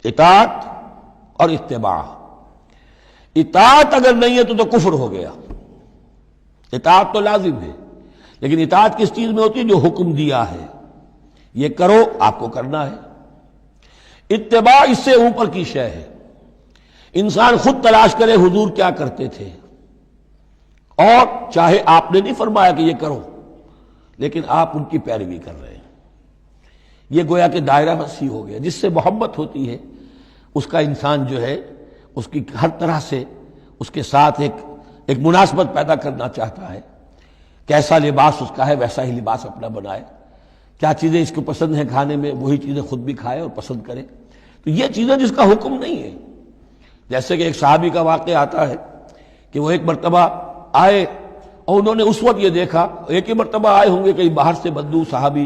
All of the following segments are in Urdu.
اطاعت اور اتباع. اطاعت اگر نہیں ہے تو کفر ہو گیا. اطاعت تو لازم ہے، لیکن اطاعت کس چیز میں ہوتی ہے؟ جو حکم دیا ہے یہ کرو، آپ کو کرنا ہے. اتباع اس سے اوپر کی شے ہے. انسان خود تلاش کرے حضور کیا کرتے تھے، اور چاہے آپ نے نہیں فرمایا کہ یہ کرو، لیکن آپ ان کی پیروی کر رہے ہیں. یہ گویا کہ دائرہ وسیع ہو گیا. جس سے محبت ہوتی ہے اس کا انسان جو ہے اس کی ہر طرح سے اس کے ساتھ ایک مناسبت پیدا کرنا چاہتا ہے. کیسا لباس اس کا ہے ویسا ہی لباس اپنا بنائے. کیا چیزیں اس کو پسند ہیں کھانے میں وہی چیزیں خود بھی کھائے اور پسند کرے. تو یہ چیزیں جس کا حکم نہیں ہے. جیسے کہ ایک صحابی کا واقعہ آتا ہے کہ وہ ایک مرتبہ آئے اور انہوں نے اس وقت یہ دیکھا، ایک ہی مرتبہ آئے ہوں گے کہیں باہر سے بدو صحابی،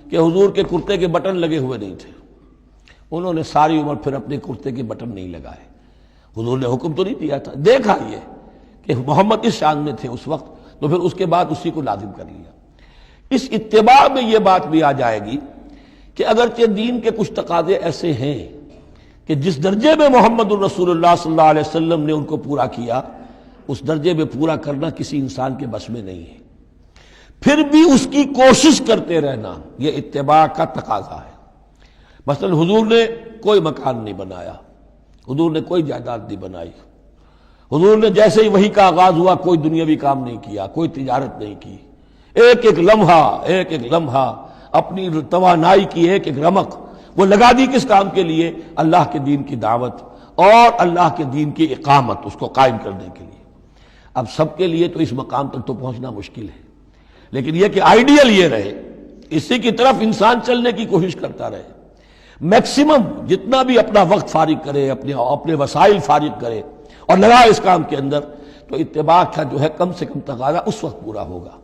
کہ حضور کے کرتے کے بٹن لگے ہوئے نہیں تھے. انہوں نے ساری عمر پھر اپنے کرتے کے بٹن نہیں لگائے. حضور نے حکم تو نہیں دیا تھا، دیکھا یہ کہ محمد اس شان میں تھے اس وقت، تو پھر اس کے بعد اسی کو لازم کر لیا. اس اتباع میں یہ بات بھی آ جائے گی کہ اگرچہ دین کے کچھ تقاضے ایسے ہیں کہ جس درجے میں محمد الرسول اللہ صلی اللہ علیہ وسلم نے ان کو پورا کیا، اس درجے میں پورا کرنا کسی انسان کے بس میں نہیں ہے. پھر بھی اس کی کوشش کرتے رہنا یہ اتباع کا تقاضا ہے. مثلا حضور نے کوئی مکان نہیں بنایا، حضور نے کوئی جائیداد نہیں بنائی، حضور نے جیسے ہی وحی کا آغاز ہوا کوئی دنیاوی کام نہیں کیا، کوئی تجارت نہیں کی. ایک ایک لمحہ اپنی توانائی کی ایک رمق وہ لگا دی کس کام کے لیے؟ اللہ کے دین کی دعوت اور اللہ کے دین کی اقامت، اس کو قائم کرنے کے لیے. اب سب کے لیے تو اس مقام تک تو پہنچنا مشکل ہے، لیکن یہ کہ آئیڈیل یہ رہے، اسی کی طرف انسان چلنے کی کوشش کرتا رہے. میکسیمم جتنا بھی اپنا وقت فارغ کرے، اپنے وسائل فارغ کرے اور لگائے اس کام کے اندر، تو اتباع کا جو ہے کم سے کم تقاضا اس وقت پورا ہوگا.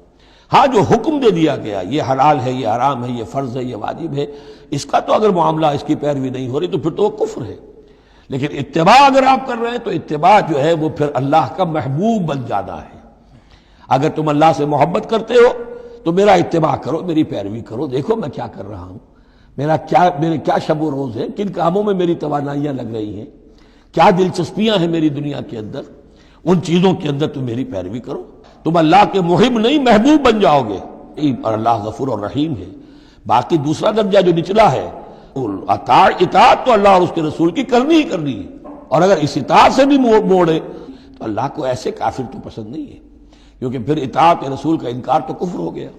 ہاں جو حکم دے دیا گیا یہ حلال ہے، یہ حرام ہے، یہ فرض ہے، یہ واجب ہے، اس کا تو اگر معاملہ اس کی پیروی نہیں ہو رہی تو پھر تو وہ کفر ہے. لیکن اتباع اگر آپ کر رہے ہیں تو اتباع جو ہے وہ پھر اللہ کا محبوب بن جانا ہے. اگر تم اللہ سے محبت کرتے ہو تو میرا اتباع کرو، میری پیروی کرو. دیکھو میں کیا کر رہا ہوں، میرے کیا شب و روز ہے، کن کاموں میں میری توانائیاں لگ رہی ہیں، کیا دلچسپیاں ہیں میری دنیا کے اندر، ان چیزوں کے اندر تم میری پیروی کرو. تم اللہ کے محب نہیں محبوب بن جاؤ گے. اور اللہ غفور اور رحیم ہے. باقی دوسرا درجہ جو نچلا ہے اطاعت تو اللہ اور اس کے رسول کی کرنی ہی کرنی ہے. اور اگر اس اطاعت سے بھی موڑے تو اللہ کو ایسے کافر تو پسند نہیں ہے، کیونکہ پھر اطاعت رسول کا انکار تو کفر ہو گیا.